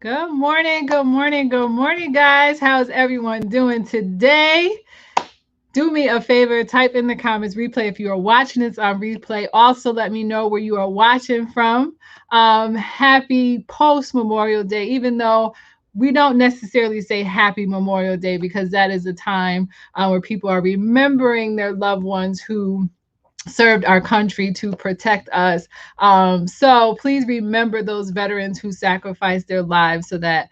Good morning, good morning, good morning, guys. How's everyone doing today? Do me a favor, type in the comments replay if you are watching this on replay. Also, let me know where you are watching from. Happy post Memorial Day, even though we don't necessarily say happy Memorial Day because that is a time where people are remembering their loved ones who served our country to protect us. So please remember those veterans who sacrificed their lives so that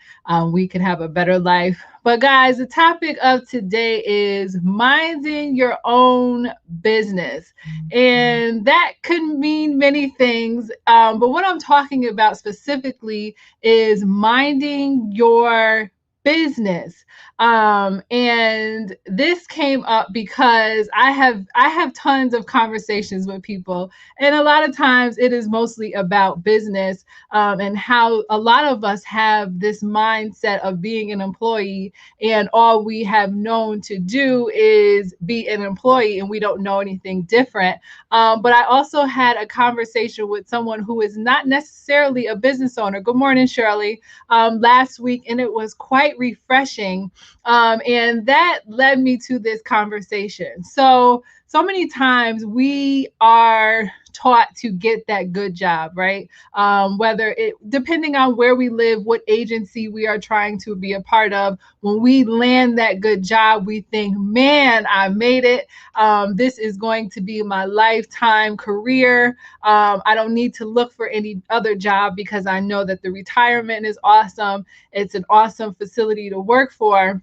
we can have a better life. But guys, the topic of today is minding your own business. And that could mean many things. But what I'm talking about specifically is minding your business. And this came up because I have tons of conversations with people, and a lot of times it is mostly about business, and how a lot of us have this mindset of being an employee, and all we have known to do is be an employee, and we don't know anything different. But I also had a conversation with someone who is not necessarily a business owner. Good morning, Shirley. Last week, and it was quite refreshing, and that led me to this conversation. So many times we are taught to get that good job, right? Whether it, depending on where we live, what agency we are trying to be a part of, when we land that good job, we think, man, I made it. This is going to be my lifetime career. I don't need to look for any other job because I know that the retirement is awesome. It's an awesome facility to work for.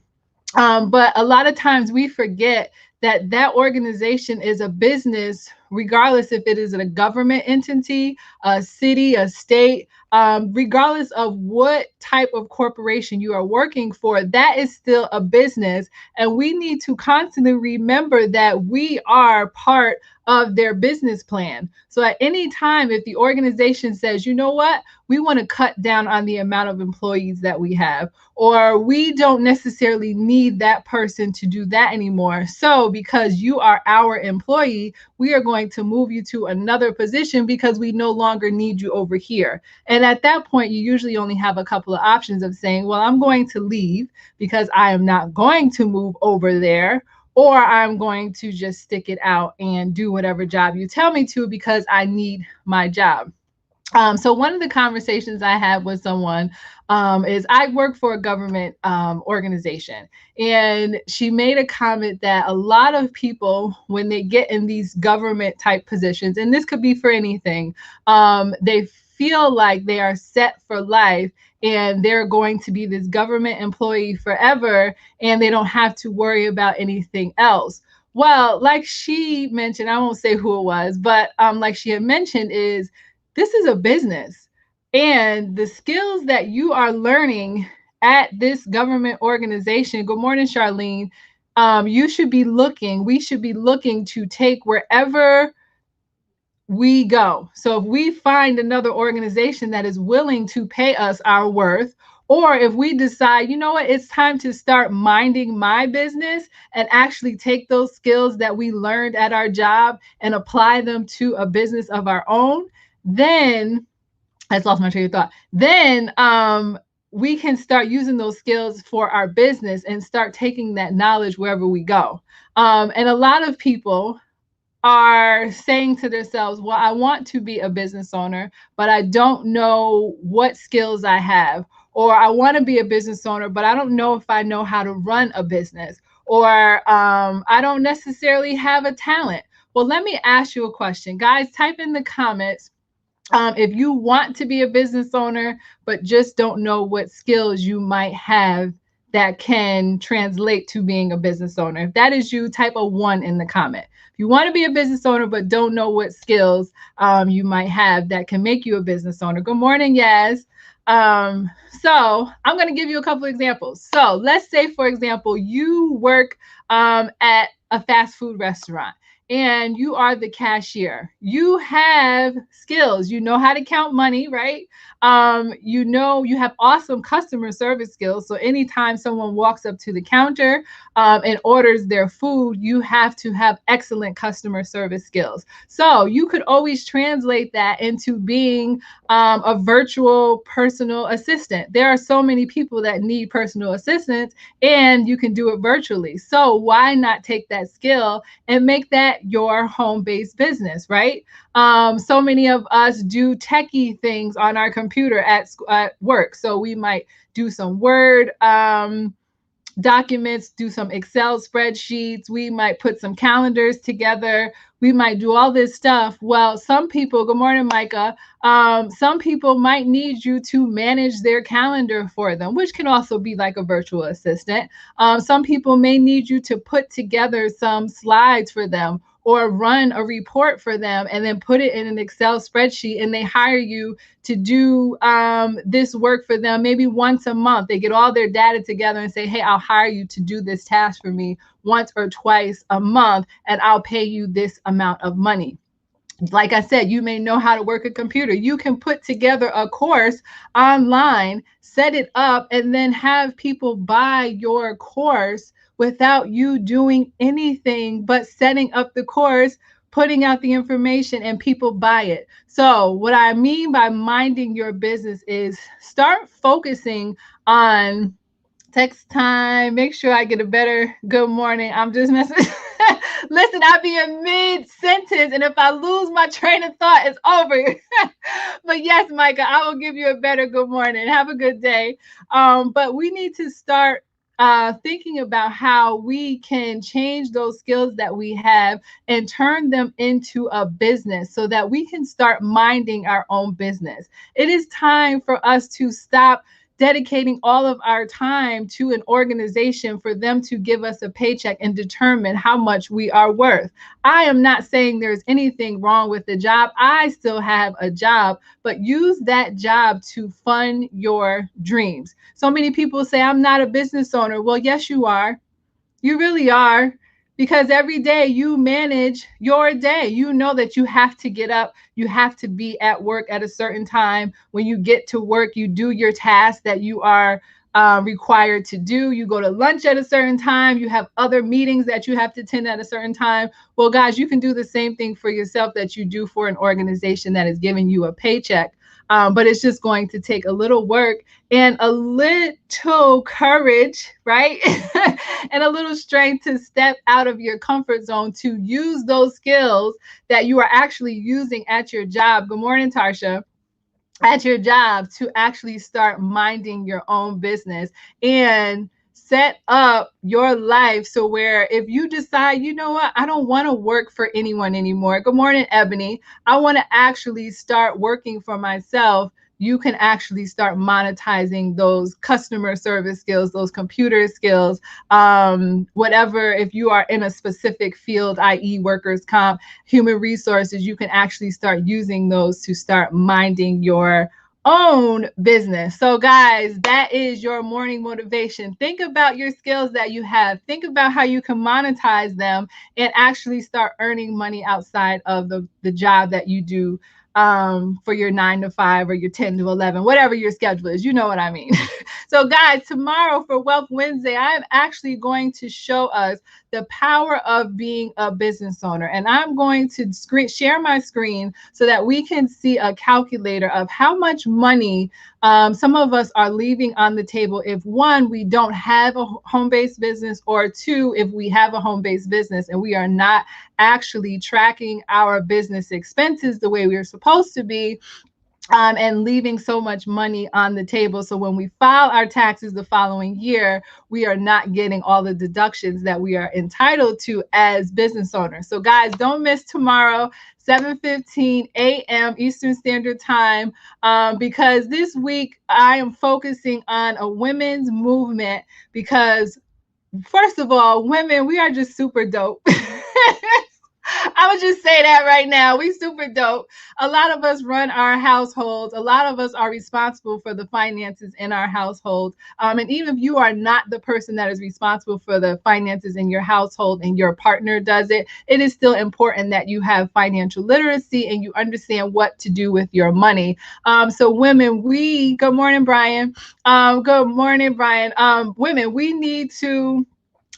But a lot of times we forget that that organization is a business, regardless if it is a government entity, a city, a state, regardless of what type of corporation you are working for, that is still a business. And we need to constantly remember that we are part of their business plan. So at any time, if the organization says, you know what, we want to cut down on the amount of employees that we have, or we don't necessarily need that person to do that anymore. So, because you are our employee, we are going to move you to another position because we no longer need you over here. And at that point, you usually only have a couple of options of saying, well, I'm going to leave because I am not going to move over there, or I'm going to just stick it out and do whatever job you tell me to because I need my job. So one of the conversations I had with someone is I work for a government organization, and she made a comment that a lot of people, when they get in these government type positions, and this could be for anything, they feel like they are set for life and they're going to be this government employee forever, and they don't have to worry about anything else. Well, like she mentioned, I won't say who it was, but like she had mentioned, is this is a business. And the skills that you are learning at this government organization, good morning, Charlene, you should be looking, we should be looking to take wherever we go. So if we find another organization that is willing to pay us our worth, or if we decide, you know what, it's time to start minding my business and actually take those skills that we learned at our job and apply them to a business of our own, then I just lost my train of thought. Then we can start using those skills for our business and start taking that knowledge wherever we go. And a lot of people are saying to themselves, well, I want to be a business owner, but I don't know what skills I have. Or I want to be a business owner, but I don't know if I know how to run a business. Or I don't necessarily have a talent. Well, let me ask you a question. Guys, type in the comments if you want to be a business owner, but just don't know what skills you might have that can translate to being a business owner. If that is you, type a 1 in the comment. If you want to be a business owner, but don't know what skills you might have that can make you a business owner. Good morning, Yaz. So I'm going to give you a couple examples. So let's say, for example, you work at a fast food restaurant, and you are the cashier. You have skills. You know how to count money, right? You know, you have awesome customer service skills. So anytime someone walks up to the counter and orders their food, you have to have excellent customer service skills. So you could always translate that into being a virtual personal assistant. There are so many people that need personal assistance, and you can do it virtually. So why not take that skill and make that your home-based business, right? So many of us do techie things on our computer at work. So we might do some Word documents, do some Excel spreadsheets. We might put some calendars together. We might do all this stuff. Well, some people, good morning, Micah. Some people might need you to manage their calendar for them, which can also be like a virtual assistant. Some people may need you to put together some slides for them or run a report for them and then put it in an Excel spreadsheet, and they hire you to do this work for them maybe once a month. They get all their data together and say, hey, I'll hire you to do this task for me once or twice a month, and I'll pay you this amount of money. Like I said, you may know how to work a computer. You can put together a course online, set it up, and then have people buy your course without you doing anything but setting up the course, putting out the information, and people buy it. So what I mean by minding your business is start focusing on text time. Make sure I get a better good morning. I'm just messing. Listen, I'll be in mid-sentence, and if I lose my train of thought, it's over. But yes, Micah, I will give you a better good morning. Have a good day. But we need to start thinking about how we can change those skills that we have and turn them into a business so that we can start minding our own business. It is time for us to stop dedicating all of our time to an organization for them to give us a paycheck and determine how much we are worth. I am not saying there's anything wrong with the job. I still have a job, but use that job to fund your dreams. So many people say, I'm not a business owner. Well, yes, you are. You really are. Because every day you manage your day. You know that you have to get up. You have to be at work at a certain time. When you get to work, you do your tasks that you are required to do. You go to lunch at a certain time. You have other meetings that you have to attend at a certain time. Well, guys, you can do the same thing for yourself that you do for an organization that is giving you a paycheck. But it's just going to take a little work and a little courage, right? And a little strength to step out of your comfort zone to use those skills that you are actually using at your job. Good morning, Tarsha. At your job to actually start minding your own business and set up your life so where if you decide, you know what, I don't want to work for anyone anymore. Good morning, Ebony. I want to actually start working for myself. You can actually start monetizing those customer service skills, those computer skills, whatever. If you are in a specific field, i.e. workers' comp, human resources, you can actually start using those to start minding your own business. So guys, that is your morning motivation. Think about your skills that you have. Think about how you can monetize them and actually start earning money outside of the job that you do for your 9 to 5 or your 10 to 11, whatever your schedule is. You know what I mean? So guys, tomorrow for Wealth Wednesday, I'm actually going to show us the power of being a business owner. And I'm going to share my screen so that we can see a calculator of how much money some of us are leaving on the table if, one, we don't have a home-based business, or two, if we have a home-based business and we are not actually tracking our business expenses the way we're supposed to be. And leaving so much money on the table. So when we file our taxes the following year, we are not getting all the deductions that we are entitled to as business owners. So guys, don't miss tomorrow, 7:15 a.m. Eastern Standard Time, because this week I am focusing on a women's movement because, first of all, women, we are just super dope. I would just say that right now. We super dope. A lot of us run our households. A lot of us are responsible for the finances in our household. And even if you are not the person that is responsible for the finances in your household and your partner does it, it is still important that you have financial literacy and you understand what to do with your money. So women, good morning, Brian. Good morning, Brian. Women, we need to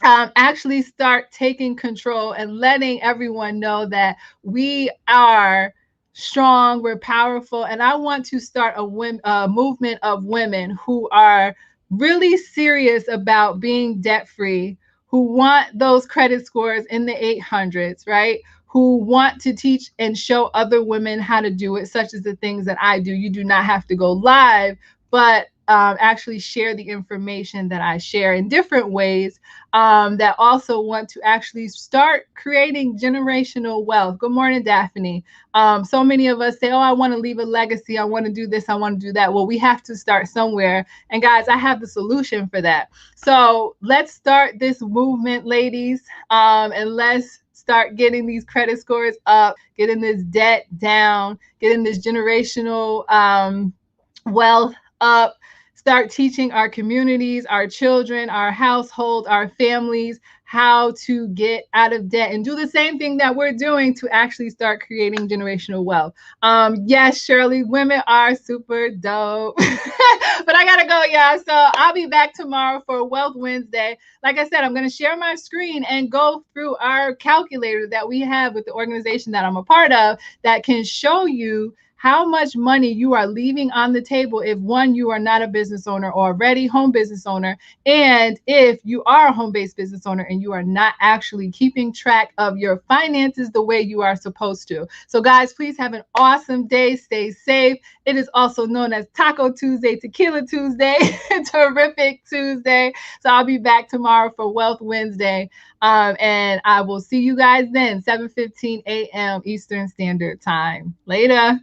actually start taking control and letting everyone know that we are strong, we're powerful. And I want to start a movement of women who are really serious about being debt free, who want those credit scores in the 800s, right? Who want to teach and show other women how to do it, such as the things that I do. You do not have to go live, but actually share the information that I share in different ways, that also want to actually start creating generational wealth. Good morning, Daphne. So many of us say, oh, I want to leave a legacy. I want to do this. I want to do that. Well, we have to start somewhere. And guys, I have the solution for that. So let's start this movement, ladies, and let's start getting these credit scores up, getting this debt down, getting this generational wealth up. Start teaching our communities, our children, our household, our families how to get out of debt and do the same thing that we're doing to actually start creating generational wealth. Yes, Shirley, women are super dope. But I gotta go, y'all. So I'll be back tomorrow for Wealth Wednesday. Like I said, I'm gonna share my screen and go through our calculator that we have with the organization that I'm a part of that can show you how much money you are leaving on the table if, one, you are not a business owner or already home business owner, and if you are a home-based business owner and you are not actually keeping track of your finances the way you are supposed to. So guys, please have an awesome day. Stay safe. It is also known as Taco Tuesday, Tequila Tuesday, Terrific Tuesday. So I'll be back tomorrow for Wealth Wednesday. And I will see you guys then, 7:15 a.m. Eastern Standard Time. Later.